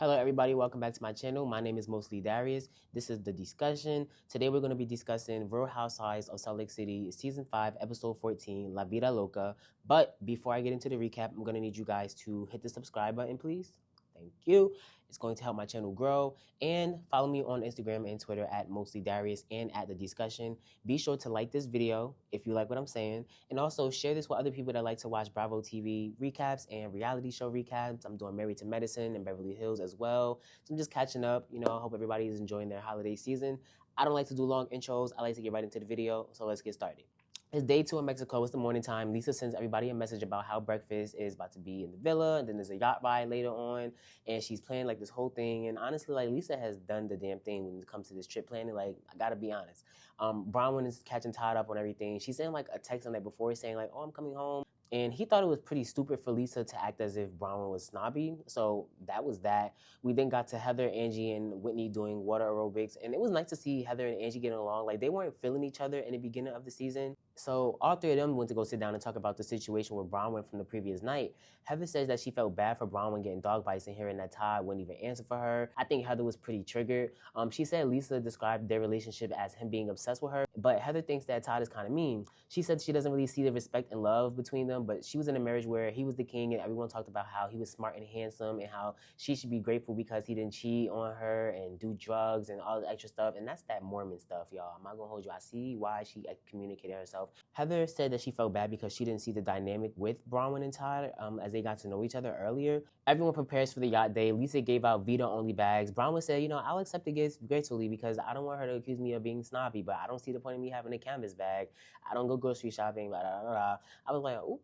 Hello everybody, welcome back to my channel. My name is mostlydarius. This is the discussion. Today we're going to be discussing Real Housewives of Salt Lake City, Season 5, Episode 14, La Vida Loca. But before I get into the recap, I'm going to need you guys to hit the subscribe button, please. Thank you. It's going to help my channel grow. And follow me on Instagram and Twitter at mostlydarius and at the discussion. Be sure to like this video if you like what I'm saying. And also share this with other people that like to watch Bravo TV recaps and reality show recaps. I'm doing Married to Medicine and Beverly Hills as well. So I'm just catching up. I hope everybody is enjoying their holiday season. I don't like to do long intros. I like to get right into the video. So let's get started. It's day 2 in Mexico. It's the morning time. Lisa sends everybody a message about how breakfast is about to be in the villa. And then there's a yacht ride later on. And she's planning like this whole thing. And honestly, like Lisa has done the damn thing when it comes to this trip planning. Like, I gotta be honest. Bronwyn is catching Todd up on everything. She sent like a text the night before saying like, oh, I'm coming home. And he thought it was pretty stupid for Lisa to act as if Bronwyn was snobby. So that was that. We then got to Heather, Angie, and Whitney doing water aerobics. And it was nice to see Heather and Angie getting along. Like, they weren't feeling each other in the beginning of the season. So all three of them went to go sit down and talk about the situation with Bronwyn from the previous night. Heather says that she felt bad for Bronwyn getting dog bites and hearing that Todd wouldn't even answer for her. I think Heather was pretty triggered. She said Lisa described their relationship as him being obsessed with her, but Heather thinks that Todd is kind of mean. She said she doesn't really see the respect and love between them, but she was in a marriage where he was the king and everyone talked about how he was smart and handsome and how she should be grateful because he didn't cheat on her and do drugs and all the extra stuff. And that's that Mormon stuff, y'all. I'm not gonna hold you. I see why she communicated herself. Heather said that she felt bad because she didn't see the dynamic with Bronwyn and Todd as they got to know each other earlier. Everyone prepares for the yacht day. Lisa gave out VIDA only bags. Bronwyn said, I'll accept the gifts gracefully because I don't want her to accuse me of being snobby, but I don't see the point in me having a canvas bag. I don't go grocery shopping, blah, blah, blah, blah. I was like, ooh,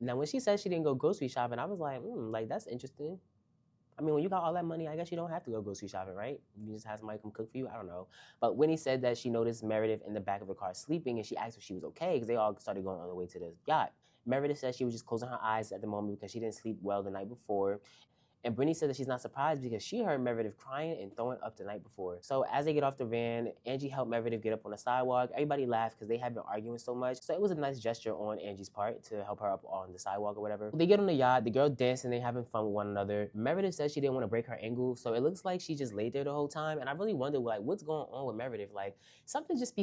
now when she said she didn't go grocery shopping, I was like, that's interesting. I mean, when you got all that money, I guess you don't have to go grocery shopping, right? You just have somebody come cook for you. I don't know. But Whitney said that she noticed Meredith in the back of her car sleeping, and she asked if she was okay because they all started going on the way to the yacht. Meredith said she was just closing her eyes at the moment because she didn't sleep well the night before. And Brittany said that she's not surprised because she heard Meredith crying and throwing up the night before. So as they get off the van, Angie helped Meredith get up on the sidewalk. Everybody laughed because they had been arguing so much. So it was a nice gesture on Angie's part to help her up on the sidewalk or whatever. They get on the yacht, the girls dancing, they having fun with one another. Meredith said she didn't want to break her ankle, so it looks like she just laid there the whole time. And I really wondered, like, what's going on with Meredith? Like, something just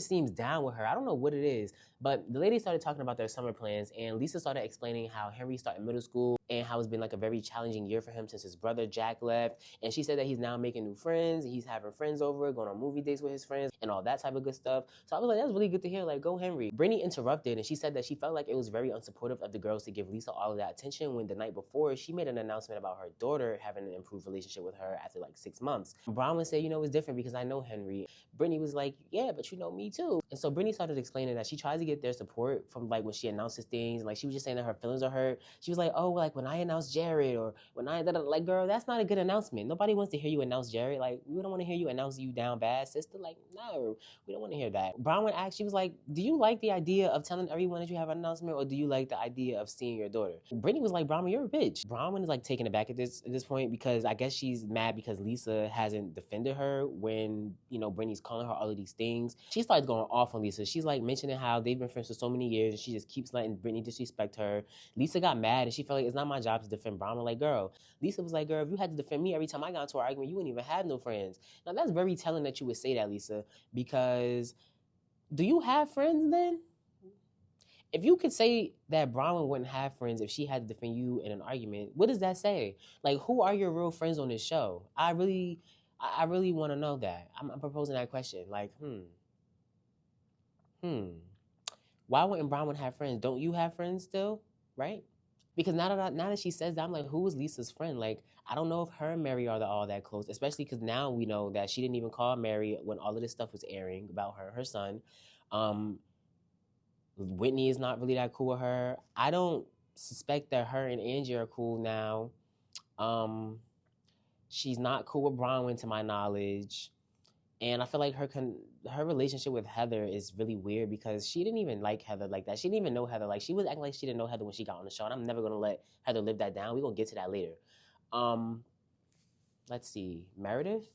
seems down with her. I don't know what it is. But the ladies started talking about their summer plans, and Lisa started explaining how Henry started middle school and how it's been like a very challenging year for him since his brother Jack left. And she said that he's now making new friends, he's having friends over, going on movie dates with his friends, and all that type of good stuff. So I was like, that's really good to hear, like, go Henry. Brittany interrupted, and she said that she felt like it was very unsupportive of the girls to give Lisa all of that attention when the night before she made an announcement about her daughter having an improved relationship with her after like 6 months. Bronwyn said, it's different because I know Henry. Brittany was like, yeah, but you know me too. And so Brittany started explaining that she tries to get their support from like when she announces things. Like she was just saying that her feelings are hurt. She was like, oh, like when I announced Jared or when I, like, girl, that's not a good announcement. Nobody wants to hear you announce Jared. Like, we don't want to hear you announce you down bad, sister. Like, no, we don't want to hear that. Bronwyn asked, she was like, do you like the idea of telling everyone that you have an announcement or do you like the idea of seeing your daughter? Brittany was like, Bronwyn, you're a bitch. Bronwyn is like taken aback at this point because I guess she's mad because Lisa hasn't defended her when, Brittany's calling her all of these things. She starts going off on Lisa. She's like mentioning how they've been friends for so many years and she just keeps letting Brittany disrespect her. Lisa got mad and she felt like it's not my job to defend Bronwyn. Like, girl, Lisa was like, girl, if you had to defend me every time I got into an argument, you wouldn't even have no friends. Now, that's very telling that you would say that, Lisa, because do you have friends then? If you could say that Bronwyn wouldn't have friends if she had to defend you in an argument, what does that say? Like, who are your real friends on this show? I really want to know that. I'm proposing that question. Like, why wouldn't Bronwyn have friends? Don't you have friends still, right? Because now that she says that, I'm like, who is Lisa's friend? Like, I don't know if her and Mary are all that close, especially because now we know that she didn't even call Mary when all of this stuff was airing about her son. Whitney is not really that cool with her. I don't suspect that her and Angie are cool now. She's not cool with Bronwyn to my knowledge. And I feel like her relationship with Heather is really weird because she didn't even like Heather like that. She didn't even know Heather. Like, she was acting like she didn't know Heather when she got on the show. And I'm never going to let Heather live that down. We're going to get to that later. Let's see. Meredith?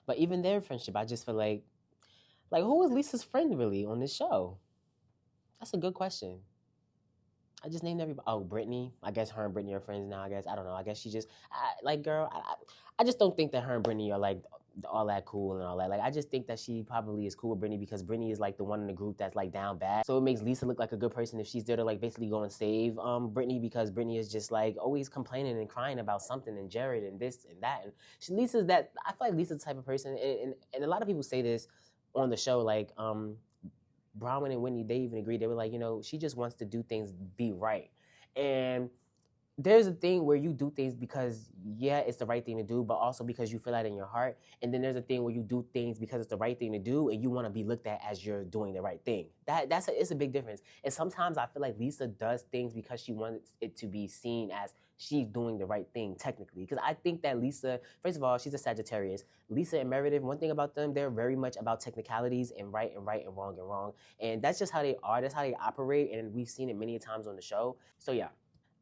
But even their friendship, I just feel like who is Lisa's friend really on this show? That's a good question. I just named everybody. Oh, Britani. I guess her and Britani are friends now. I guess I don't know. I guess she just like girl. I just don't think that her and Britani are like all that cool and all that. Like I just think that she probably is cool with Britani because Britani is like the one in the group that's like down bad. So it makes Lisa look like a good person if she's there to like basically go and save Britani because Britani is just like always complaining and crying about something and Jared and this and that. And Lisa's that. I feel like Lisa's the type of person, and a lot of people say this on the show, like Bronwyn and Whitney, they even agreed. They were like, you know, she just wants to do things be right. And there's a thing where you do things because, yeah, it's the right thing to do, but also because you feel that in your heart. And then there's a thing where you do things because it's the right thing to do and you want to be looked at as you're doing the right thing. It's a big difference. And sometimes I feel like Lisa does things because she wants it to be seen as she's doing the right thing technically. Because I think that Lisa, first of all, she's a Sagittarius. Lisa and Meredith, one thing about them, they're very much about technicalities and right and right and wrong and wrong. And that's just how they are. That's how they operate. And we've seen it many times on the show. So yeah.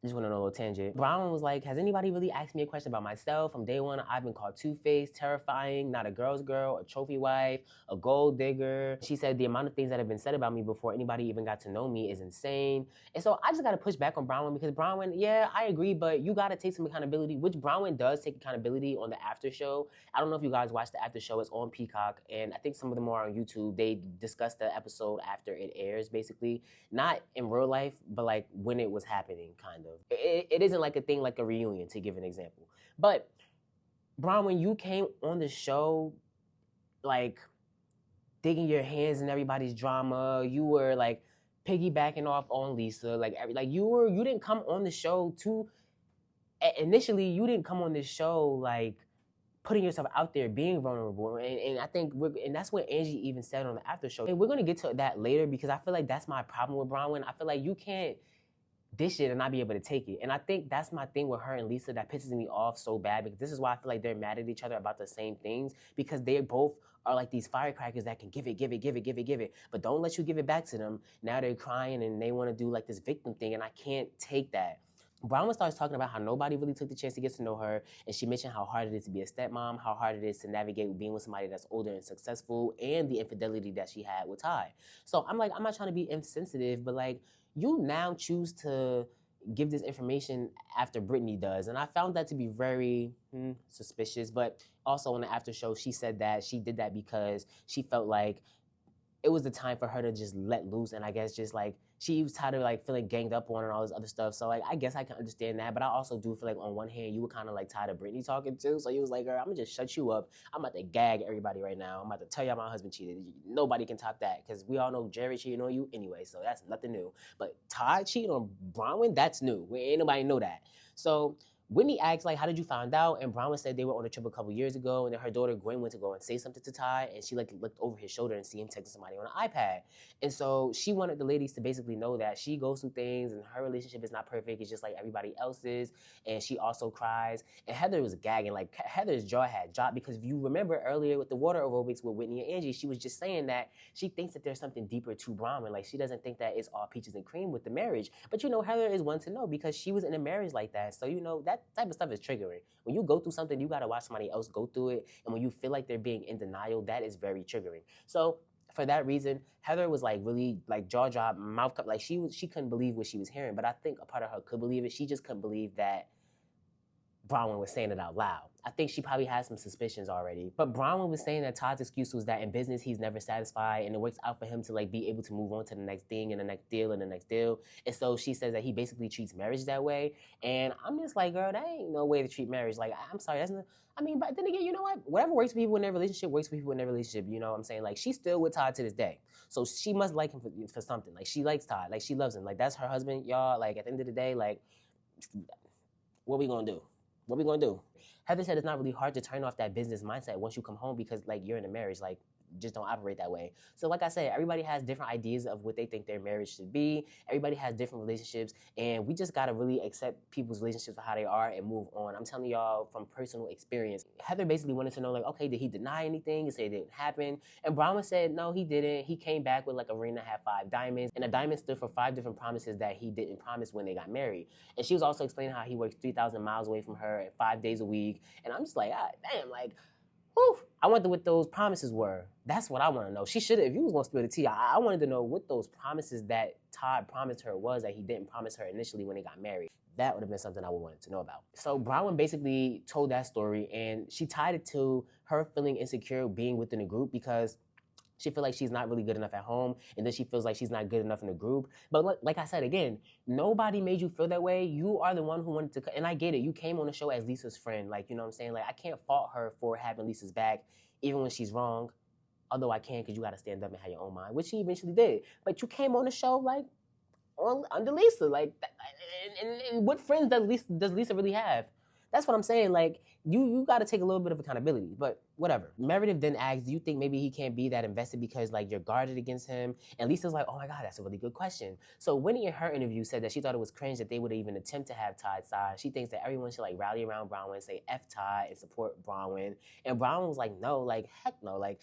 Just went on a little tangent. Bronwyn was like, has anybody really asked me a question about myself? From day one, I've been called two-faced, terrifying, not a girl's girl, a trophy wife, a gold digger. She said the amount of things that have been said about me before anybody even got to know me is insane. And so I just got to push back on Bronwyn because Bronwyn, yeah, I agree, but you got to take some accountability, which Bronwyn does take accountability on the after show. I don't know if you guys watched the after show. It's on Peacock, and I think some of them are on YouTube. They discussed the episode after it airs, basically. Not in real life, but like when it was happening, kind of. It isn't like a thing like a reunion, to give an example. But Bron, when you came on the show, like digging your hands in everybody's drama, you were like piggybacking off on Lisa, you didn't come on the show initially you didn't come on this show like putting yourself out there, being vulnerable, and I think and that's what Angie even said on the after show. And we're gonna get to that later because I feel like that's my problem with Bronwyn. I feel like you can't dish it and not be able to take it. And I think that's my thing with her and Lisa that pisses me off so bad because this is why I feel like they're mad at each other about the same things because they both are like these firecrackers that can give it, but don't let you give it back to them. Now they're crying and they want to do like this victim thing and I can't take that. Bronwyn starts talking about how nobody really took the chance to get to know her, and she mentioned how hard it is to be a stepmom, how hard it is to navigate being with somebody that's older and successful, and the infidelity that she had with Ty. So I'm like, I'm not trying to be insensitive, but like, you now choose to give this information after Britani does. And I found that to be very suspicious. But also on the after show, she said that she did that because she felt like it was the time for her to just let loose. And I guess just like, she was tired of like feeling ganged up on and all this other stuff. So like, I guess I can understand that. But I also do feel like on one hand, you were kind of like tired of Britani talking too. So you was like, girl, I'm gonna just shut you up. I'm about to gag everybody right now. I'm about to tell y'all my husband cheated. Nobody can top that because we all know Jared cheated on you anyway. So that's nothing new. But Todd cheating on Bronwyn, that's new. Ain't nobody know that. So Whitney asked, like, how did you find out? And Bronwyn said they were on a trip a couple years ago, and then her daughter Gwen went to go and say something to Ty, and she like looked over his shoulder and see him texting somebody on an iPad. And so she wanted the ladies to basically know that she goes through things, and her relationship is not perfect. It's just like everybody else's, and she also cries. And Heather was gagging, like Heather's jaw had dropped because if you remember earlier with the water aerobics with Whitney and Angie, she was just saying that she thinks that there's something deeper to Bronwyn. Like she doesn't think that it's all peaches and cream with the marriage. But you know, Heather is one to know because she was in a marriage like that. So you know that type of stuff is triggering. When you go through something, you gotta watch somebody else go through it. And when you feel like they're being in denial, that is very triggering. So for that reason, Heather was like really like jaw drop, mouth cup, like she couldn't believe what she was hearing. But I think a part of her could believe it. She just couldn't believe that Bronwyn was saying it out loud. I think she probably had some suspicions already. But Bronwyn was saying that Todd's excuse was that in business, he's never satisfied and it works out for him to like be able to move on to the next thing and the next deal and the next deal. And so she says that he basically treats marriage that way. And I'm just like, girl, that ain't no way to treat marriage. Like, I'm sorry, that's not, I mean, but then again, you know what? Whatever works for people in their relationship works for people in their relationship. You know what I'm saying? Like, she's still with Todd to this day. So she must like him for something. Like, she likes Todd. Like, she loves him. Like, that's her husband, y'all. Like, at the end of the day, like, what we gonna do? What we gonna do? Heather said it's not really hard to turn off that business mindset once you come home because like you're in a marriage, like just don't operate that way. So like I said, everybody has different ideas of what they think their marriage should be. Everybody has different relationships and we just gotta really accept people's relationships for how they are and move on. I'm telling y'all from personal experience. Heather basically wanted to know like, okay, did he deny anything? He said it didn't happen. And Bronwyn said, no, he didn't. He came back with like a ring that had 5 diamonds and a diamond stood for 5 different promises that he didn't promise when they got married. And she was also explaining how he works 3,000 miles away from her 5 days a week. And I'm just like, ah, damn, like, Whew, I wonder what those promises were. That's what I want to know. She should have, if you was going to spill the tea, I wanted to know what those promises that Todd promised her was that he didn't promise her initially when they got married. That would have been something I would want to know about. So Bronwyn basically told that story, and she tied it to her feeling insecure being within the group because she feels like she's not really good enough at home, and then she feels like she's not good enough in the group. But like I said, again, nobody made you feel that way. You are the one who wanted to, and I get it. You came on the show as Lisa's friend. Like, you know what I'm saying? Like, I can't fault her for having Lisa's back, even when she's wrong. Although I can, because you got to stand up and have your own mind, which she eventually did. But you came on the show, like, under Lisa. Like, and what friends does Lisa really have? That's what I'm saying. Like, you got to take a little bit of accountability, but whatever. Meredith then asks, do you think maybe he can't be that invested because, like, you're guarded against him? And Lisa's like, oh my God, that's a really good question. So Winnie in her interview said that she thought it was cringe that they would even attempt to have Todd's side. She thinks that everyone should, like, rally around Bronwyn, say F Todd and support Bronwyn. And Bronwyn was like, no, like, heck no. Like,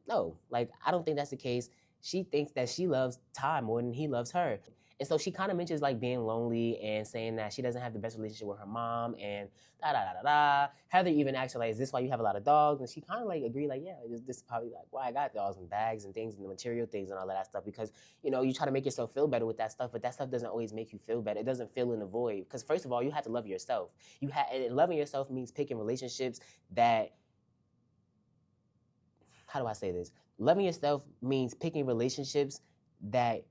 no, like, I don't think that's the case. She thinks that she loves Todd more than he loves her. And so she kind of mentions like being lonely and saying that she doesn't have the best relationship with her mom and da-da-da-da-da. Heather even asked her, like, is this why you have a lot of dogs? And she kind of like agreed, like, yeah, this is probably like why I got dogs and bags and things and the material things and all of that stuff because, you know, you try to make yourself feel better with that stuff, but that stuff doesn't always make you feel better. It doesn't fill in the void because first of all, you have to love yourself. And loving yourself means picking relationships that, how do I say this? Loving yourself means picking relationships that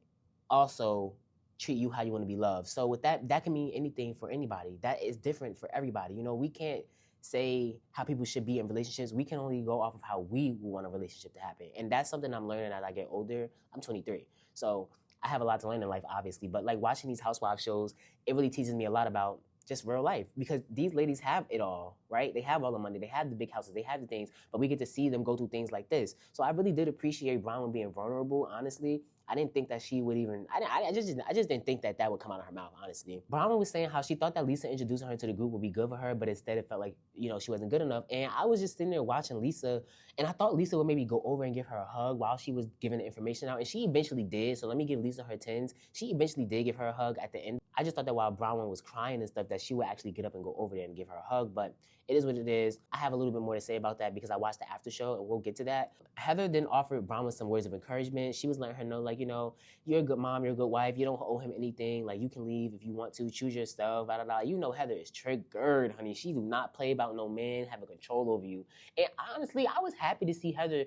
also treat you how you want to be loved. So with that can mean anything for anybody. That is different for everybody. You know, we can't say how people should be in relationships. We can only go off of how we want a relationship to happen. And that's something I'm learning as I get older. I'm 23. So I have a lot to learn in life, obviously. But like watching these housewife shows, it really teaches me a lot about just real life because these ladies have it all, right? They have all the money, they have the big houses, they have the things, but we get to see them go through things like this. So I really did appreciate Bronwyn being vulnerable, honestly. I didn't think that she would even, I just didn't think that would come out of her mouth, honestly. Bronwyn was saying how she thought that Lisa introducing her to the group would be good for her, but instead it felt like, you know, she wasn't good enough. And I was just sitting there watching Lisa, and I thought Lisa would maybe go over and give her a hug while she was giving the information out, and she eventually did. So let me give Lisa her tens. She eventually did give her a hug at the end. I just thought that while Bronwyn was crying and stuff, that she would actually get up and go over there and give her a hug, but it is what it is. I have a little bit more to say about that because I watched the after show, and we'll get to that. Heather then offered Bronwyn some words of encouragement. She was letting her know, like, you know, you're a good mom, you're a good wife, you don't owe him anything, like, you can leave if you want to, choose yourself, blah, blah, blah. You know Heather is triggered, honey. She do not play about no man having control over you. And honestly, I was happy to see Heather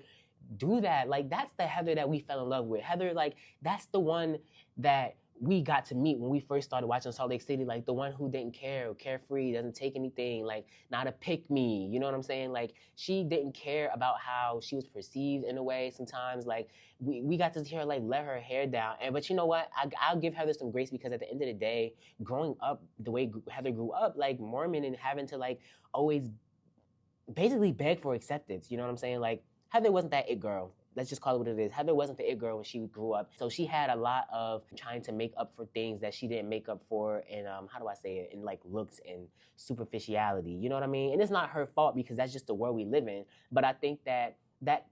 do that. Like, that's the Heather that we fell in love with. Heather, like, that's the one that we got to meet when we first started watching Salt Lake City, like the one who didn't care, carefree, doesn't take anything, like not a pick me, you know what I'm saying? Like she didn't care about how she was perceived in a way sometimes. Like we got to hear her like let her hair down. But you know what? I'll give Heather some grace because at the end of the day, growing up the way Heather grew up, like Mormon and having to like always basically beg for acceptance, you know what I'm saying? Like Heather wasn't that it girl. Let's just call it what it is. Heather wasn't the it girl when she grew up. So she had a lot of trying to make up for things that she didn't make up for in, how do I say it, in like looks and superficiality. You know what I mean? And it's not her fault because that's just the world we live in. But I think that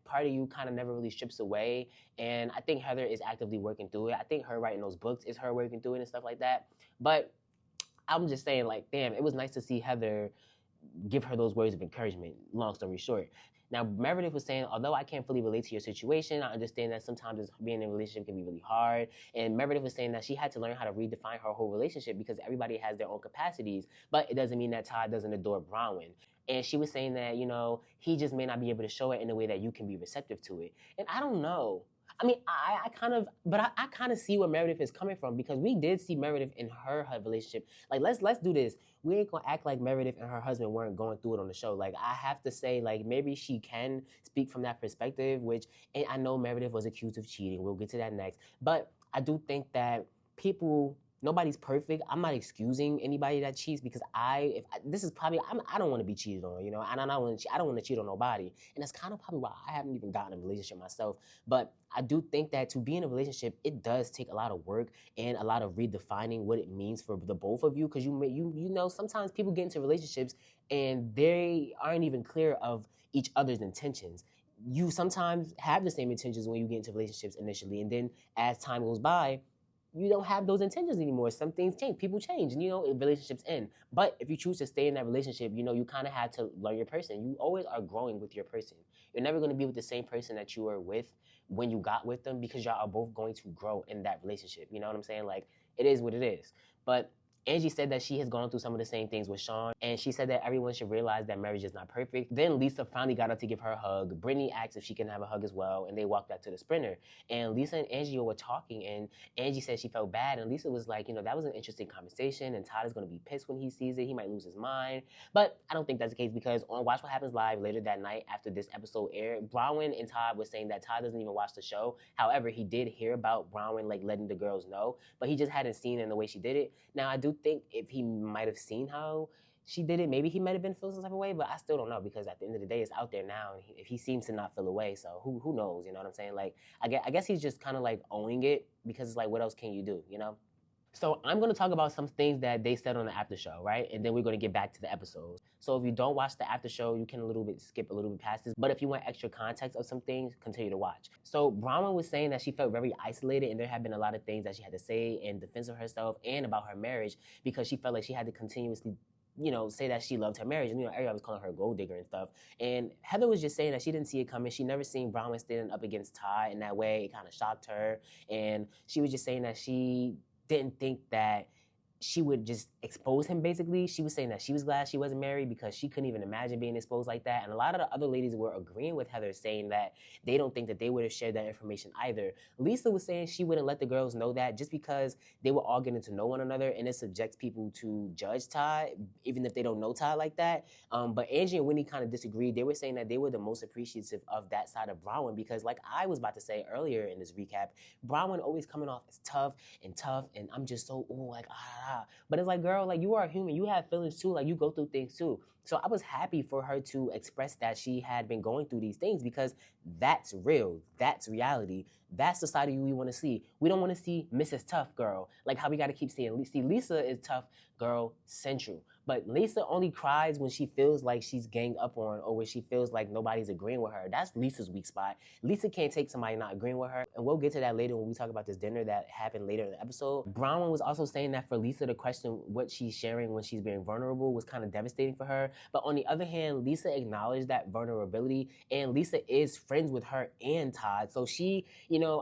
part of you kind of never really strips away. And I think Heather is actively working through it. I think her writing those books is her working through it and stuff like that. But I'm just saying, like, damn, it was nice to see Heather give her those words of encouragement, long story short. Now, Meredith was saying, although I can't fully relate to your situation, I understand that sometimes being in a relationship can be really hard. And Meredith was saying that she had to learn how to redefine her whole relationship because everybody has their own capacities, but it doesn't mean that Todd doesn't adore Bronwyn. And she was saying that, you know, he just may not be able to show it in a way that you can be receptive to it. And I don't know. I mean, I kind of see where Meredith is coming from because we did see Meredith in her relationship. Like, let's do this. We ain't gonna act like Meredith and her husband weren't going through it on the show. Like, I have to say, like, maybe she can speak from that perspective, and I know Meredith was accused of cheating. We'll get to that next. But I do think that nobody's perfect. I'm not excusing anybody that cheats because I don't want to be cheated on, you know, and I don't want to cheat on nobody. And that's kind of probably why I haven't even gotten in a relationship myself. But I do think that to be in a relationship, it does take a lot of work and a lot of redefining what it means for the both of you. Because you know, sometimes people get into relationships and they aren't even clear of each other's intentions. You sometimes have the same intentions when you get into relationships initially, and then as time goes by, you don't have those intentions anymore. Some things change, people change, and relationships end. But if you choose to stay in that relationship, you kind of had to learn your person. You always are growing with your person. You're never going to be with the same person that you were with when you got with them, because y'all are both going to grow in that relationship. You know what I'm saying? Like, it is what it is. But Angie said that she has gone through some of the same things with Sean, and she said that everyone should realize that marriage is not perfect. Then Lisa finally got up to give her a hug. Brittany asked if she can have a hug as well, and they walked back to the sprinter. And Lisa and Angie were talking, and Angie said she felt bad, and Lisa was like, that was an interesting conversation, and Todd is going to be pissed when he sees it. He might lose his mind. But I don't think that's the case, because on Watch What Happens Live later that night after this episode aired, Bronwyn and Todd were saying that Todd doesn't even watch the show. However, he did hear about Bronwyn like letting the girls know, but he just hadn't seen it in the way she did it. Now, I do think if he might have seen how she did it, maybe he might have been feeling some type of way, but I still don't know, because at the end of the day, it's out there now, and if he seems to not feel away, so who knows, you know what I'm saying? Like, I guess he's just kind of like owning it, because it's like, what else can you do, So I'm going to talk about some things that they said on the after show, right? And then we're going to get back to the episodes. So if you don't watch the after show, you can skip a little bit past this. But if you want extra context of some things, continue to watch. So Bronwyn was saying that she felt very isolated, and there had been a lot of things that she had to say in defense of herself and about her marriage, because she felt like she had to continuously say that she loved her marriage. And, everybody was calling her a gold digger and stuff. And Heather was just saying that she didn't see it coming. She never seen Bronwyn standing up against Todd in that way. It kind of shocked her. And she was just saying that she didn't think that she would just expose him, basically. She was saying that she was glad she wasn't married, because she couldn't even imagine being exposed like that. And a lot of the other ladies were agreeing with Heather, saying that they don't think that they would have shared that information either. Lisa was saying she wouldn't let the girls know that, just because they were all getting to know one another, and it subjects people to judge Todd, even if they don't know Todd like that. But Angie and Winnie kind of disagreed. They were saying that they were the most appreciative of that side of Bronwyn, because like I was about to say earlier in this recap, Bronwyn always coming off as tough, and I'm just so, but it's like, girl, like, you are a human. You have feelings too. Like, you go through things too. So I was happy for her to express that she had been going through these things, because that's real. That's reality. That's the side of you we want to see. We don't want to see Mrs. Tough Girl, like how we got to keep seeing. See, Lisa is tough girl central. But Lisa only cries when she feels like she's ganged up on, or when she feels like nobody's agreeing with her. That's Lisa's weak spot. Lisa can't take somebody not agreeing with her. And we'll get to that later when we talk about this dinner that happened later in the episode. Bronwyn was also saying that for Lisa to question what she's sharing when she's being vulnerable was kind of devastating for her. But on the other hand, Lisa acknowledged that vulnerability, and Lisa is friends with her and Todd. So she,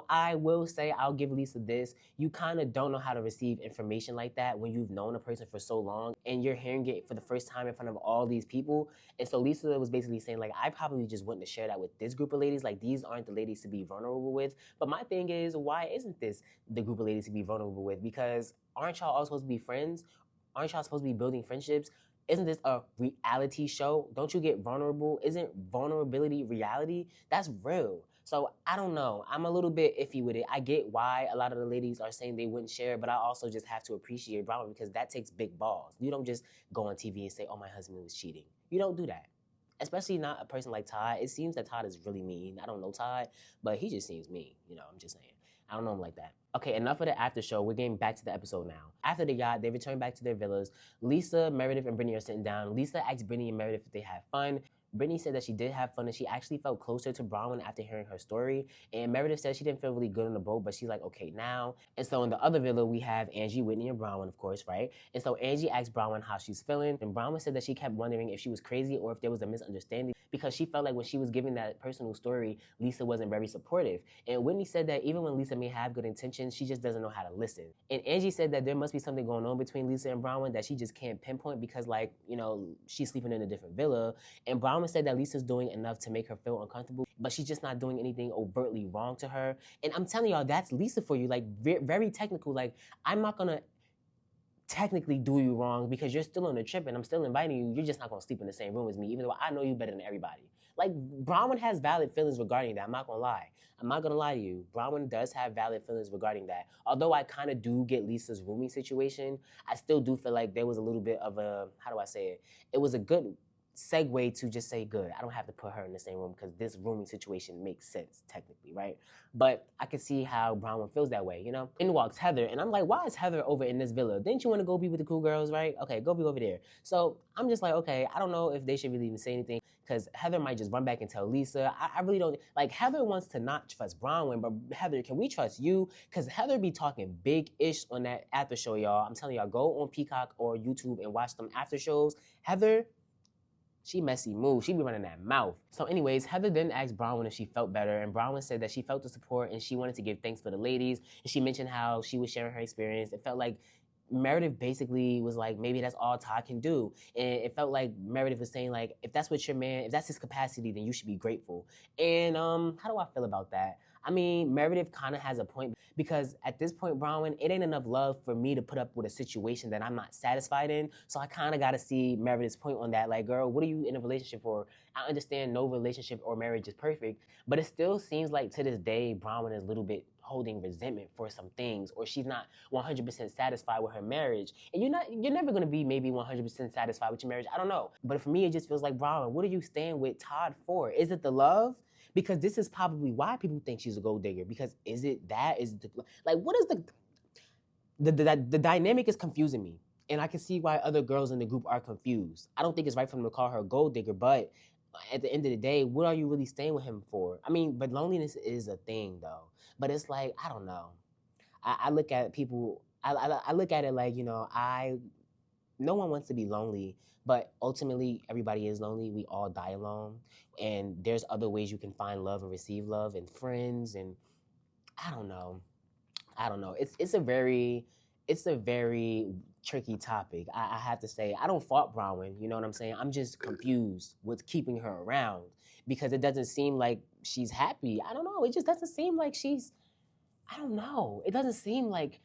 I will say, I'll give Lisa this. You kind of don't know how to receive information like that when you've known a person for so long, and you're hearing it for the first time in front of all these people. And so Lisa was basically saying, like, I probably just wouldn't have shared that with this group of ladies. Like, these aren't the ladies to be vulnerable with. But my thing is, why isn't this the group of ladies to be vulnerable with? Because aren't y'all all supposed to be friends? Aren't y'all supposed to be building friendships? Isn't this a reality show? Don't you get vulnerable? Isn't vulnerability reality? That's real. So I don't know. I'm a little bit iffy with it. I get why a lot of the ladies are saying they wouldn't share, but I also just have to appreciate Bronwyn, because that takes big balls. You don't just go on TV and say, oh, my husband was cheating. You don't do that. Especially not a person like Todd. It seems that Todd is really mean. I don't know Todd, but he just seems mean. I'm just saying. I don't know him like that. Okay, enough of the after show. We're getting back to the episode now. After the yacht, they return back to their villas. Lisa, Meredith, and Brittany are sitting down. Lisa asks Brittany and Meredith if they had fun. Brittany said that she did have fun, and she actually felt closer to Bronwyn after hearing her story. And Meredith said she didn't feel really good on the boat, but she's like, okay, now. And so in the other villa, we have Angie, Whitney, and Bronwyn, of course, right? And so Angie asked Bronwyn how she's feeling, and Bronwyn said that she kept wondering if she was crazy or if there was a misunderstanding, because she felt like when she was giving that personal story, Lisa wasn't very supportive. And Whitney said that even when Lisa may have good intentions, she just doesn't know how to listen. And Angie said that there must be something going on between Lisa and Bronwyn that she just can't pinpoint, because, like, she's sleeping in a different villa. And Bronwyn said that Lisa's doing enough to make her feel uncomfortable, but she's just not doing anything overtly wrong to her. And I'm telling y'all, that's Lisa for you. Like, very technical. Like, I'm not gonna technically do you wrong because you're still on a trip and I'm still inviting you. You're just not gonna sleep in the same room as me, even though I know you better than everybody. Like, Bronwyn has valid feelings regarding that. I'm not gonna lie. I'm not gonna lie to you. Bronwyn does have valid feelings regarding that. Although I kind of do get Lisa's rooming situation, I still do feel like there was a little bit of a, how do I say it? It was a good segue to just say good. I don't have to put her in the same room because this rooming situation makes sense technically, right? But I can see how Bronwyn feels that way, you know? In walks Heather, and I'm like, why is Heather over in this villa? Didn't you want to go be with the cool girls, right? Okay, go be over there. So I'm just like, okay, I don't know if they should really even say anything because Heather might just run back and tell Lisa. I really don't, like Heather wants to not trust Bronwyn, but Heather, can we trust you? Because Heather be talking big-ish on that after show, y'all. I'm telling y'all, go on Peacock or YouTube and watch them after shows. Heather, she messy move. She be running that mouth. So anyways, Heather then asked Bronwyn if she felt better, and Bronwyn said that she felt the support and she wanted to give thanks for the ladies. And she mentioned how she was sharing her experience. It felt like Meredith basically was like, maybe that's all Todd can do. And it felt like Meredith was saying, like, if that's what your man, if that's his capacity, then you should be grateful. And how do I feel about that? I mean, Meredith kind of has a point because at this point, Bronwyn, it ain't enough love for me to put up with a situation that I'm not satisfied in. So I kind of got to see Meredith's point on that. Like, girl, what are you in a relationship for? I understand no relationship or marriage is perfect, but it still seems like to this day, Bronwyn is a little bit holding resentment for some things, or she's not 100% satisfied with her marriage. And you're never going to be maybe 100% satisfied with your marriage. I don't know. But for me, it just feels like, Bronwyn, what are you staying with Todd for? Is it the love? Because this is probably why people think she's a gold digger. Because is it that? Is it the, like, what is the dynamic is confusing me. And I can see why other girls in the group are confused. I don't think it's right for them to call her a gold digger, but at the end of the day, what are you really staying with him for? I mean, but loneliness is a thing though. But it's like, I don't know. I look at people, I look at it like, you know, no one wants to be lonely, but ultimately everybody is lonely. We all die alone. And there's other ways you can find love and receive love and friends. And I don't know. It's a very tricky topic. I have to say, I don't fault Bronwyn, you know what I'm saying? I'm just confused with keeping her around because it doesn't seem like she's happy. I don't know. It just doesn't seem like I don't know. It doesn't seem like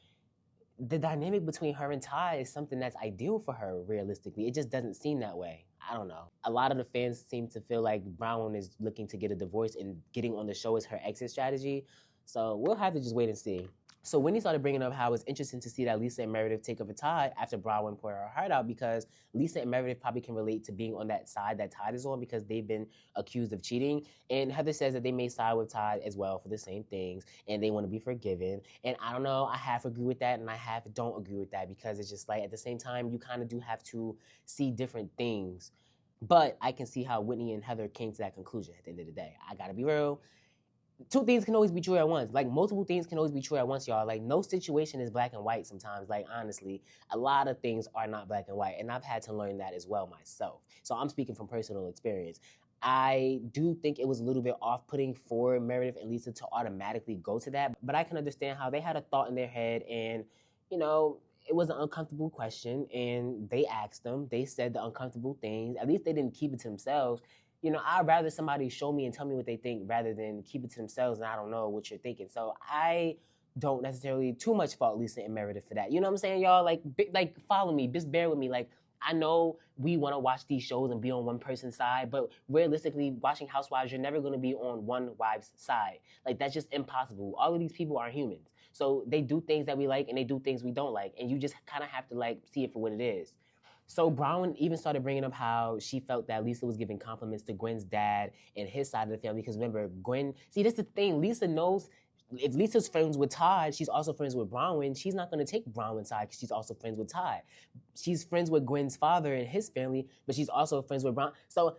the dynamic between her and Ty is something that's ideal for her, realistically. It just doesn't seem that way. I don't know. A lot of the fans seem to feel like Bronwyn is looking to get a divorce and getting on the show is her exit strategy. So we'll have to just wait and see. So Whitney started bringing up how it's interesting to see that Lisa and Meredith take over Todd after Bronwyn poured her heart out because Lisa and Meredith probably can relate to being on that side that Todd is on because they've been accused of cheating. And Heather says that they may side with Todd as well for the same things and they want to be forgiven. And I don't know, I half agree with that and I half don't agree with that because it's just like at the same time, you kind of do have to see different things. But I can see how Whitney and Heather came to that conclusion at the end of the day. I gotta be real. Two things can always be true at once. Like, multiple things can always be true at once, y'all. Like, no situation is black and white sometimes. Like, honestly, a lot of things are not black and white. And I've had to learn that as well myself. So I'm speaking from personal experience. I do think it was a little bit off-putting for Meredith and Lisa to automatically go to that. But I can understand how they had a thought in their head and, you know, it was an uncomfortable question. And they asked them. They said the uncomfortable things. At least they didn't keep it to themselves. You know, I'd rather somebody show me and tell me what they think rather than keep it to themselves and I don't know what you're thinking. So I don't necessarily too much fault Lisa and Meredith for that. You know what I'm saying, y'all? Like follow me, just bear with me. Like, I know we want to watch these shows and be on one person's side, but realistically, watching Housewives, you're never going to be on one wife's side. Like, that's just impossible. All of these people are humans. So they do things that we like and they do things we don't like. And you just kind of have to, like, see it for what it is. So Bronwyn even started bringing up how she felt that Lisa was giving compliments to Gwen's dad and his side of the family. Because remember, Gwen, see, that's the thing. Lisa knows if Lisa's friends with Todd, she's also friends with Bronwyn. She's not going to take Bronwyn's side because she's also friends with Todd. She's friends with Gwen's father and his family, but she's also friends with Bronwyn. So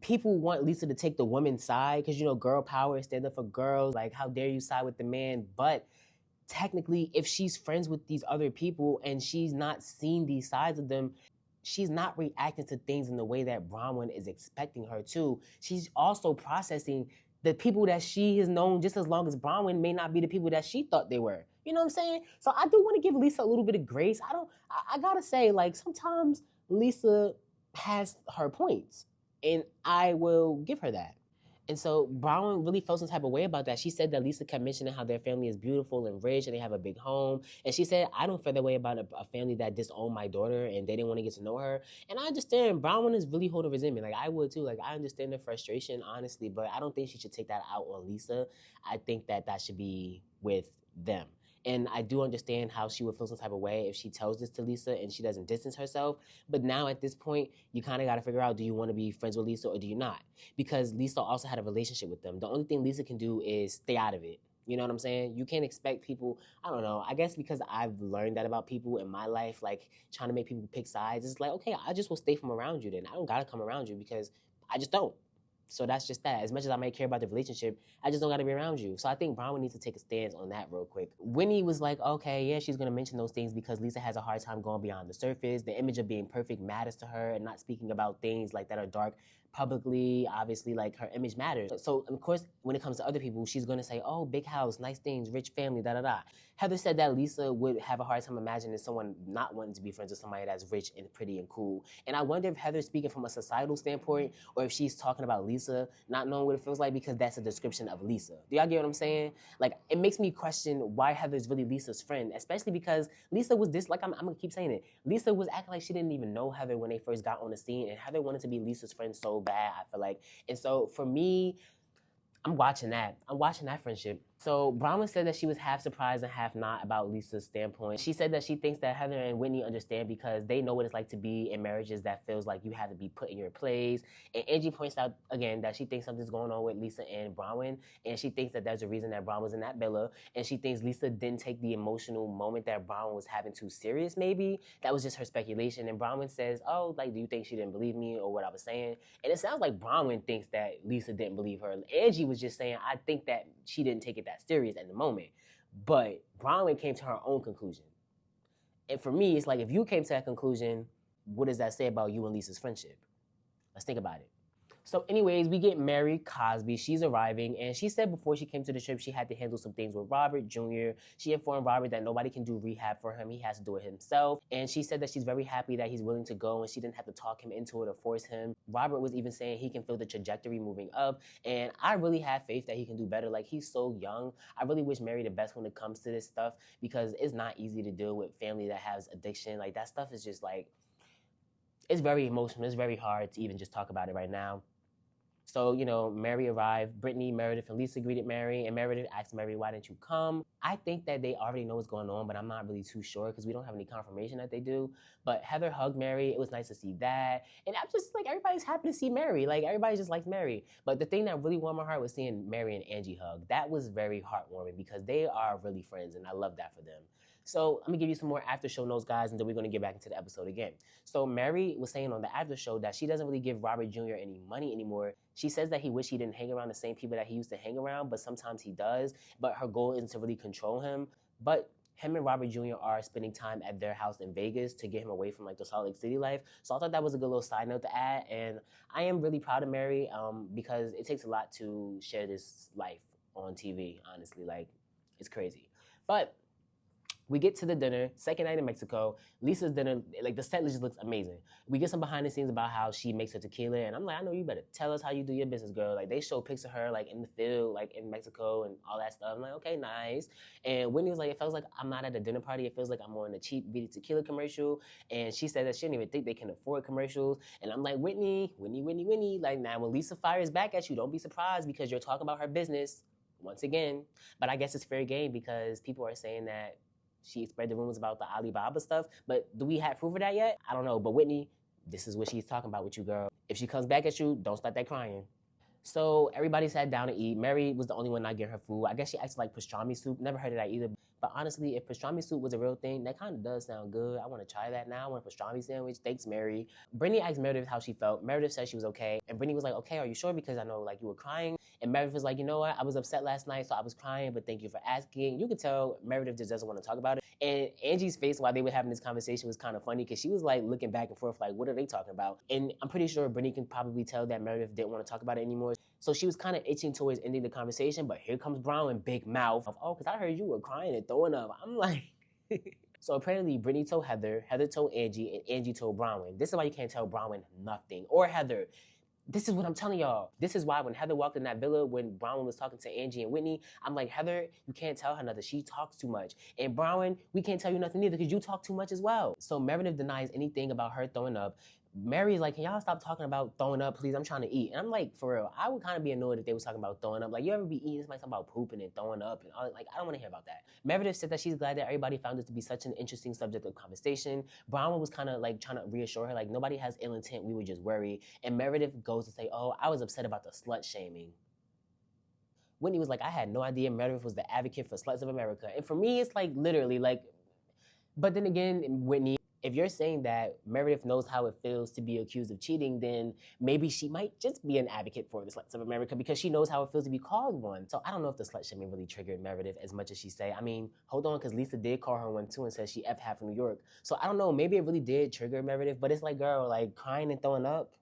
people want Lisa to take the woman's side because, you know, girl power, stand up for girls. Like, how dare you side with the man? But technically, if she's friends with these other people and she's not seen these sides of them, she's not reacting to things in the way that Bronwyn is expecting her to. She's also processing the people that she has known just as long as Bronwyn may not be the people that she thought they were. You know what I'm saying? So I do want to give Lisa a little bit of grace. I gotta say, like, sometimes Lisa has her points, and I will give her that. And so Bronwyn really felt some type of way about that. She said that Lisa kept mentioning how their family is beautiful and rich and they have a big home. And she said, I don't feel that way about a family that disowned my daughter and they didn't want to get to know her. And I understand Bronwyn is really holding resentment. Like, I would too. Like, I understand the frustration, honestly, but I don't think she should take that out on Lisa. I think that should be with them. And I do understand how she would feel some type of way if she tells this to Lisa and she doesn't distance herself. But now at this point, you kind of got to figure out, do you want to be friends with Lisa or do you not? Because Lisa also had a relationship with them. The only thing Lisa can do is stay out of it. You know what I'm saying? You can't expect people, I don't know, I guess because I've learned that about people in my life, like trying to make people pick sides. It's like, okay, I just will stay from around you then. I don't got to come around you because I just don't. So that's just that. As much as I might care about the relationship, I just don't got to be around you. So I think Bronwyn needs to take a stance on that real quick. Winnie was like, okay, yeah, she's going to mention those things because Lisa has a hard time going beyond the surface. The image of being perfect matters to her and not speaking about things like that are dark publicly. Obviously, like her image matters. So of course, when it comes to other people, she's going to say, oh, big house, nice things, rich family, da-da-da. Heather said that Lisa would have a hard time imagining someone not wanting to be friends with somebody that's rich and pretty and cool. And I wonder if Heather's speaking from a societal standpoint or if she's talking about Lisa not knowing what it feels like because that's a description of Lisa. Do y'all get what I'm saying? Like, it makes me question why Heather's really Lisa's friend, especially because Lisa was this, like I'm going to keep saying it, Lisa was acting like she didn't even know Heather when they first got on the scene, and Heather wanted to be Lisa's friend so bad, I feel like. And so for me, I'm watching that friendship. So Bronwyn said that she was half surprised and half not about Lisa's standpoint. She said that she thinks that Heather and Whitney understand because they know what it's like to be in marriages that feels like you have to be put in your place. And Angie points out again that she thinks something's going on with Lisa and Bronwyn, and she thinks that there's a reason that Bronwyn's in that villa, and she thinks Lisa didn't take the emotional moment that Bronwyn was having too serious, maybe. That was just her speculation. And Bronwyn says, oh, like, do you think she didn't believe me or what I was saying? And it sounds like Bronwyn thinks that Lisa didn't believe her. Angie was just saying, I think that she didn't take it that serious at the moment. But Bronwyn came to her own conclusion. And for me, it's like, if you came to that conclusion, what does that say about you and Lisa's friendship? Let's think about it. So anyways, we get Mary Cosby. She's arriving, and she said before she came to the trip, she had to handle some things with Robert Jr. She informed Robert that nobody can do rehab for him. He has to do it himself. And she said that she's very happy that he's willing to go, and she didn't have to talk him into it or force him. Robert was even saying he can feel the trajectory moving up, and I really have faith that he can do better. Like, he's so young. I really wish Mary the best when it comes to this stuff, because it's not easy to deal with family that has addiction. Like, that stuff is just like, it's very emotional. It's very hard to even just talk about it right now. So, you know, Mary arrived. Britani, Meredith, and Lisa greeted Mary, and Meredith asked Mary, why didn't you come? I think that they already know what's going on, but I'm not really too sure because we don't have any confirmation that they do. But Heather hugged Mary. It was nice to see that. And I'm just like, everybody's happy to see Mary. Like, everybody just likes Mary. But the thing that really warmed my heart was seeing Mary and Angie hug. That was very heartwarming because they are really friends, and I love that for them. So I'm gonna give you some more after show notes, guys, and then we're gonna get back into the episode again. So Mary was saying on the after show that she doesn't really give Robert Jr. any money anymore. She says that he wished he didn't hang around the same people that he used to hang around, but sometimes he does. But her goal isn't to really control him. But him and Robert Jr. are spending time at their house in Vegas to get him away from like the Salt Lake City life. So I thought that was a good little side note to add. And I am really proud of Mary because it takes a lot to share this life on TV, honestly. Like, it's crazy. But we get to the dinner, second night in Mexico. Lisa's dinner, like, the set list just looks amazing. We get some behind the scenes about how she makes her tequila, and I'm like, I know you better tell us how you do your business, girl. Like, they show pics of her, like, in the field, like, in Mexico and all that stuff. I'm like, okay, nice. And Whitney was like, it feels like I'm not at a dinner party. It feels like I'm on a cheap VIDA tequila commercial. And she said that she didn't even think they can afford commercials. And I'm like, Whitney. Like, now when Lisa fires back at you, don't be surprised because you're talking about her business once again. But I guess it's fair game because people are saying that she spread the rumors about the Alibaba stuff, but do we have proof of that yet? I don't know, but Whitney, this is what she's talking about with you, girl. If she comes back at you, don't start that crying. So everybody sat down to eat. Mary was the only one not getting her food. I guess she asked like pastrami soup. Never heard of that either. But honestly, if pastrami soup was a real thing, that kind of does sound good. I want to try that now. I want a pastrami sandwich. Thanks, Mary. Brittany asked Meredith how she felt. Meredith said she was okay. And Brittany was like, okay, are you sure? Because I know like you were crying. And Meredith was like, you know what? I was upset last night, so I was crying, but thank you for asking. You could tell Meredith just doesn't want to talk about it. And Angie's face while they were having this conversation was kind of funny because she was like looking back and forth like, what are they talking about? And I'm pretty sure Brittany can probably tell that Meredith didn't want to talk about it anymore. So she was kind of itching towards ending the conversation, but here comes Bronwyn, big mouth. Oh, because I heard you were crying and throwing up. I'm like... So apparently Brittany told Heather, Heather told Angie, and Angie told Bronwyn. This is why you can't tell Bronwyn nothing. Or Heather. This is what I'm telling y'all. This is why when Heather walked in that villa, when Bronwyn was talking to Angie and Whitney, I'm like, Heather, you can't tell her nothing. She talks too much. And Bronwyn, we can't tell you nothing either because you talk too much as well. So Meredith denies anything about her throwing up. Mary's like, can y'all stop talking about throwing up, please? I'm trying to eat. And I'm like, for real, I would kind of be annoyed if they was talking about throwing up. Like, you ever be eating somebody talking about pooping and throwing up and all, like, I don't want to hear about that. Meredith said that she's glad that everybody found this to be such an interesting subject of conversation. Bronwyn was kind of like trying to reassure her, like, nobody has ill intent, we were just worried. And Meredith goes to say, oh, I was upset about the slut shaming. Whitney was like, I had no idea Meredith was the advocate for sluts of America. And for me, it's like, literally, like, but then again, Whitney, if you're saying that Meredith knows how it feels to be accused of cheating, then maybe she might just be an advocate for the sluts of America because she knows how it feels to be called one. So I don't know if the slut shaming really triggered Meredith as much as she say. I mean, hold on, because Lisa did call her one too and said she F half from New York. So I don't know, maybe it really did trigger Meredith, but it's like, girl, like crying and throwing up?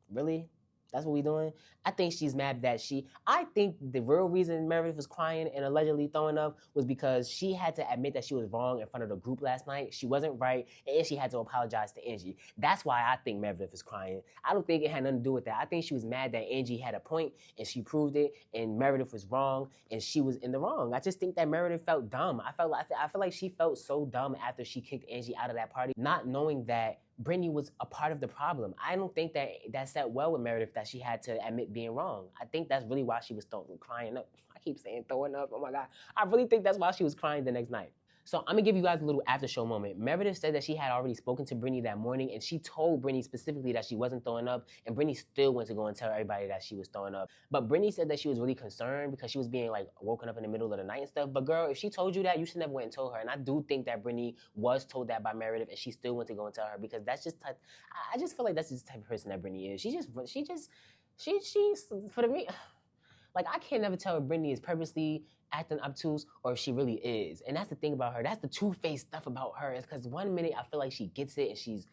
Really? That's what we doing? I think she's mad that I think the real reason Meredith was crying and allegedly throwing up was because she had to admit that she was wrong in front of the group last night. She wasn't right, and she had to apologize to Angie. That's why I think Meredith is crying. I don't think it had nothing to do with that. I think she was mad that Angie had a point, and she proved it, and Meredith was wrong, and she was in the wrong. I just think that Meredith felt dumb. I feel like she felt so dumb after she kicked Angie out of that party, not knowing that Brittany was a part of the problem. I don't think that sat well with Meredith that she had to admit being wrong. I think that's really why she was crying up. I keep saying throwing up. Oh my God. I really think that's why she was crying the next night. So I'm gonna give you guys a little after show moment. Meredith said that she had already spoken to Brittany that morning, and she told Brittany specifically that she wasn't throwing up, and Brittany still went to go and tell everybody that she was throwing up. But Brittany said that she was really concerned because she was being like woken up in the middle of the night and stuff. But girl, if she told you that, you should never went and told her. And I do think that Brittany was told that by Meredith, and she still went to go and tell her because that's just type. I just feel like that's just the type of person that Brittany is. She's for me. Like, I can't never tell if Brittany is purposely acting obtuse or if she really is. And that's the thing about her. That's the two-faced stuff about her. Is because one minute I feel like she gets it and she's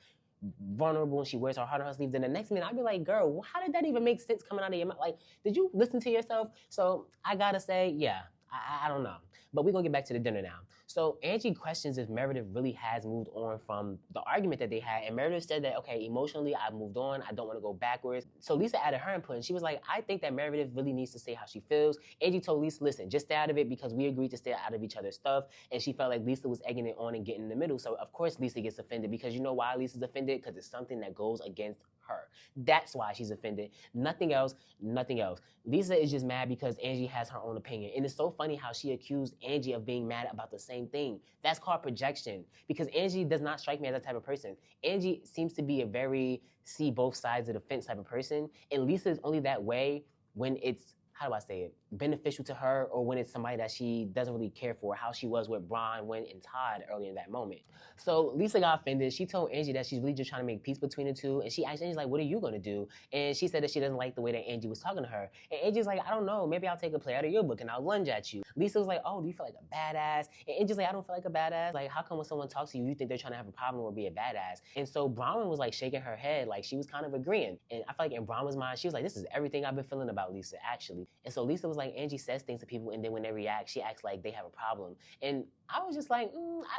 vulnerable and she wears her heart on her sleeve. Then the next minute I'd be like, girl, how did that even make sense coming out of your mouth? Like, did you listen to yourself? So I gotta say, yeah, I don't know. But we're gonna get back to the dinner now. So Angie questions if Meredith really has moved on from the argument that they had. And Meredith said that, okay, emotionally, I've moved on. I don't want to go backwards. So Lisa added her input, and she was like, I think that Meredith really needs to say how she feels. Angie told Lisa, listen, just stay out of it because we agreed to stay out of each other's stuff. And she felt like Lisa was egging it on and getting in the middle. So of course Lisa gets offended because you know why Lisa's offended? Because it's something that goes against her. That's why she's offended. Nothing else, nothing else. Lisa is just mad because Angie has her own opinion. And it's so funny how she accused Angie of being mad about the same thing. That's called projection because Angie does not strike me as that type of person. Angie seems to be a very see both sides of the fence type of person. And Lisa is only that way when it's, how do I say it, beneficial to her or when it's somebody that she doesn't really care for, how she was with Brian, Wynn, and Todd earlier in that moment. So Lisa got offended. She told Angie that she's really just trying to make peace between the two. And she asked Angie, like, what are you going to do? And she said that she doesn't like the way that Angie was talking to her. And Angie's like, I don't know. Maybe I'll take a play out of your book and I'll lunge at you. Lisa was like, oh, do you feel like a badass? And Angie's like, I don't feel like a badass. Like, how come when someone talks to you, you think they're trying to have a problem or be a badass? And so Bronwyn was like shaking her head like she was kind of agreeing. And I feel like in Bronwyn's mind, she was like, this is everything I've been feeling about Lisa, actually. And so Lisa was like, Angie says things to people and then when they react, she acts like they have a problem. And I was just like,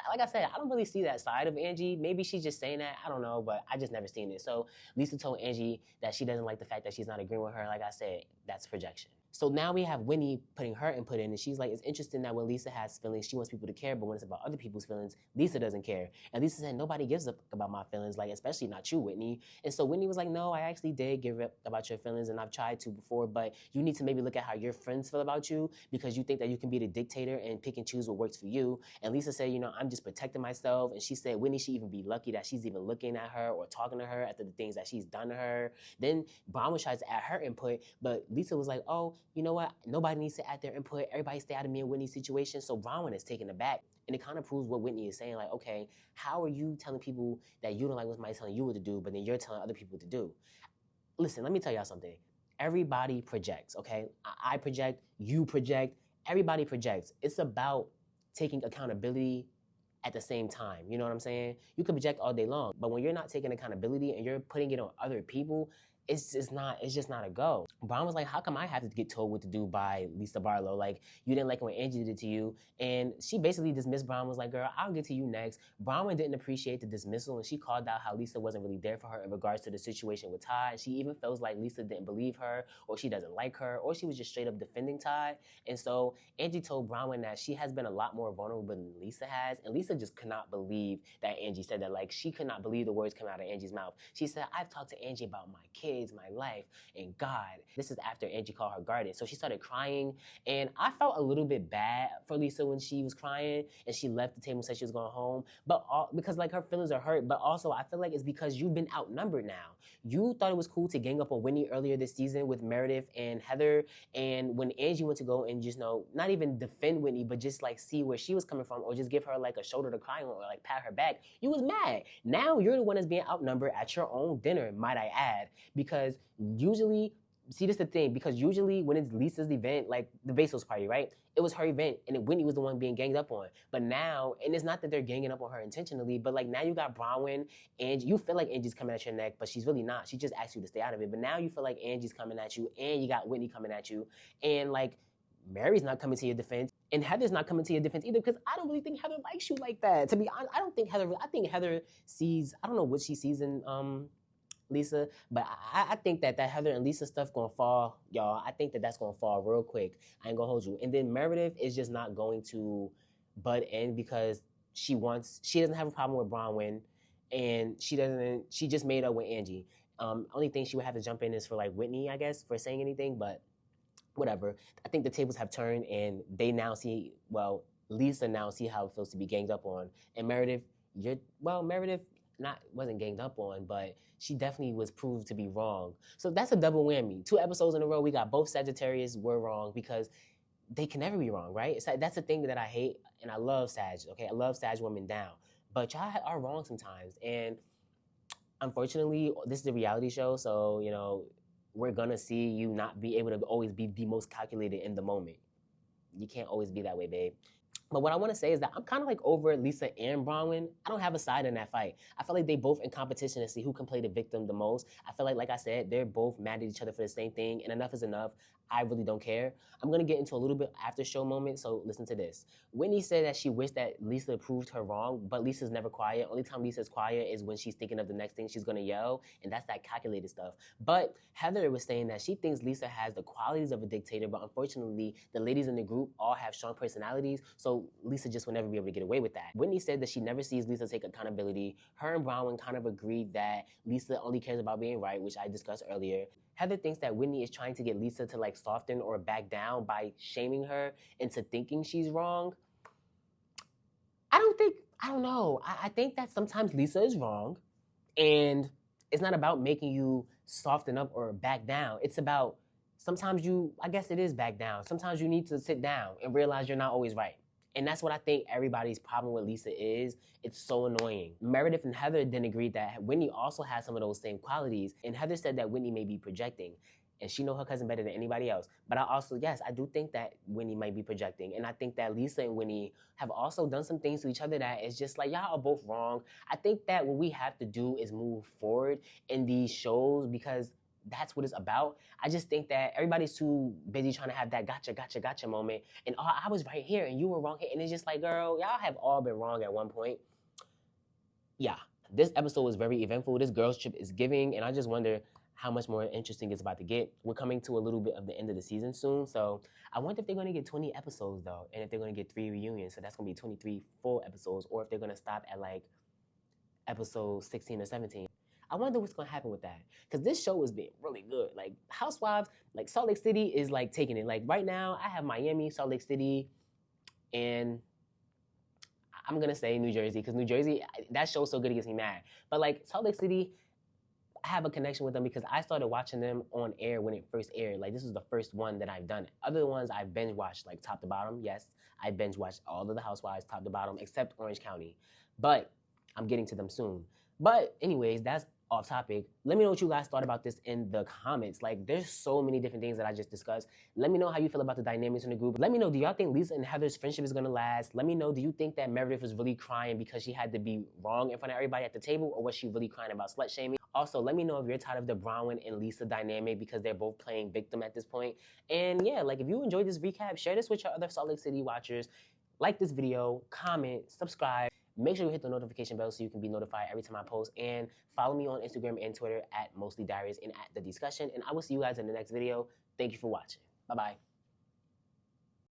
like I said, I don't really see that side of Angie. Maybe she's just saying that. I don't know, but I just never seen it. So Lisa told Angie that she doesn't like the fact that she's not agreeing with her. Like I said, that's projection. So now we have Winnie putting her input in, and she's like, it's interesting that when Lisa has feelings, she wants people to care, but when it's about other people's feelings, Lisa doesn't care. And Lisa said, nobody gives a fuck about my feelings, like, especially not you, Whitney. And so Whitney was like, no, I actually did give up about your feelings, and I've tried to before, but you need to maybe look at how your friends feel about you, because you think that you can be the dictator and pick and choose what works for you. And Lisa said, you know, I'm just protecting myself. And she said, Whitney should even be lucky that she's even looking at her or talking to her after the things that she's done to her. Then Bronwyn tries to add her input, but Lisa was like, oh, you know what? Nobody needs to add their input. Everybody stay out of me and Whitney's situation. So Bronwyn is taken aback. And it kind of proves what Whitney is saying. Like, okay, how are you telling people that you don't like what somebody's telling you what to do, but then you're telling other people what to do? Listen, let me tell y'all something. Everybody projects, okay? I project, you project, everybody projects. It's about taking accountability at the same time. You know what I'm saying? You can project all day long, but when you're not taking accountability and you're putting it on other people, it's just not a go. Brown was like, how come I have to get told what to do by Lisa Barlow? Like, you didn't like it when Angie did it to you. And she basically dismissed Brown, was like, girl, I'll get to you next. Bronwyn didn't appreciate the dismissal, and she called out how Lisa wasn't really there for her in regards to the situation with Todd. She even feels like Lisa didn't believe her, or she doesn't like her, or she was just straight up defending Todd. And so Angie told Bronwyn that she has been a lot more vulnerable than Lisa has, and Lisa just could not believe that Angie said that. Like, she could not believe the words coming out of Angie's mouth. She said, I've talked to Angie about my kids, my life, and God. This is after Angie called her guardian. So she started crying, and I felt a little bit bad for Lisa when she was crying and she left the table and said she was going home. But because like her feelings are hurt, but also I feel like it's because you've been outnumbered now. You thought it was cool to gang up on Whitney earlier this season with Meredith and Heather, and when Angie went to go and just not even defend Whitney, but just like see where she was coming from, or just give her like a shoulder to cry on, or like pat her back, you was mad. Now you're the one that's being outnumbered at your own dinner, might I add, because usually, see, this is the thing, because usually when it's Lisa's event, like the Bezos party, right? It was her event, and Whitney was the one being ganged up on. But now, and it's not that they're ganging up on her intentionally, but like now you got Bronwyn, and you feel like Angie's coming at your neck, but she's really not. She just asked you to stay out of it. But now you feel like Angie's coming at you, and you got Whitney coming at you, and like Mary's not coming to your defense, and Heather's not coming to your defense either, because I don't really think Heather likes you like that. To be honest, I think Heather sees, I don't know what she sees in Lisa, but I think that Heather and Lisa stuff gonna fall, y'all. I think that that's gonna fall real quick. I ain't gonna hold you. And then Meredith is just not going to butt in because she doesn't have a problem with Bronwyn, and she just made up with Angie. Only thing she would have to jump in is for like Whitney, I guess, for saying anything, but whatever. I think the tables have turned, and they now see, well, Lisa now see how it feels to be ganged up on. And Meredith, Meredith wasn't ganged up on, but she definitely was proved to be wrong. So that's a double whammy. 2 episodes in a row, we got both Sagittarius were wrong, because they can never be wrong, right? That's the thing that I hate, and I love Sag, okay? I love Sag women down. But y'all are wrong sometimes. And unfortunately, this is a reality show, so, we're gonna see you not be able to always be the most calculated in the moment. You can't always be that way, babe. But what I want to say is that I'm kind of like over Lisa and Bronwyn. I don't have a side in that fight. I feel like they both in competition to see who can play the victim the most. I feel like I said, they're both mad at each other for the same thing, and enough is enough. I really don't care. I'm going to get into a little bit after show moment, so listen to this. Whitney said that she wished that Lisa proved her wrong, but Lisa's never quiet. Only time Lisa's quiet is when she's thinking of the next thing she's going to yell, and that's that calculated stuff. But Heather was saying that she thinks Lisa has the qualities of a dictator, but unfortunately, the ladies in the group all have strong personalities, so Lisa just will never be able to get away with that. Whitney said that she never sees Lisa take accountability. Her and Bronwyn kind of agreed that Lisa only cares about being right, which I discussed earlier. Heather thinks that Whitney is trying to get Lisa to like soften or back down by shaming her into thinking she's wrong. I don't know. I think that sometimes Lisa is wrong, and it's not about making you soften up or back down. It's about sometimes I guess it is back down. Sometimes you need to sit down and realize you're not always right. And that's what I think everybody's problem with Lisa is. It's so annoying. Meredith and Heather then agreed that Whitney also has some of those same qualities. And Heather said that Whitney may be projecting. And she know her cousin better than anybody else. But I do think that Whitney might be projecting. And I think that Lisa and Whitney have also done some things to each other that is just like, y'all are both wrong. I think that what we have to do is move forward in these shows, because that's what it's about. I just think that everybody's too busy trying to have that gotcha moment. And I was right here and you were wrong here. And it's just like, girl, y'all have all been wrong at one point. Yeah, this episode was very eventful. This girls trip is giving, and I just wonder how much more interesting it's about to get. We're coming to a little bit of the end of the season soon, so I wonder if they're going to get 20 episodes, though, and if they're going to get 3 reunions, so that's going to be 23 full episodes, or if they're going to stop at, like, episode 16 or 17. I wonder what's going to happen with that, because this show has been really good. Like, Housewives, like, Salt Lake City is, like, taking it. Like, right now, I have Miami, Salt Lake City, and I'm going to say New Jersey, because New Jersey, that show's so good it gets me mad. But, like, Salt Lake City, I have a connection with them because I started watching them on air when it first aired. Like, this was the first one that I've done. Other ones I've binge watched, like, top to bottom. Yes, I binge watched all of the Housewives, top to bottom, except Orange County. But I'm getting to them soon. But anyways, that's off topic. Let me know what you guys thought about this in the comments. Like, there's so many different things that I just discussed. Let me know how you feel about the dynamics in the group. Let me know, do y'all think Lisa and Heather's friendship is gonna last? Let me know, do you think that Meredith was really crying because she had to be wrong in front of everybody at the table, or was she really crying about slut shaming? Also, let me know if you're tired of the Bronwyn and Lisa dynamic because they're both playing victim at this point. And yeah, like if you enjoyed this recap, share this with your other Salt Lake City watchers. Like this video, comment, subscribe. Make sure you hit the notification bell so you can be notified every time I post. And follow me on Instagram and Twitter at mostlydarius and at the discussion. And I will see you guys in the next video. Thank you for watching. Bye-bye.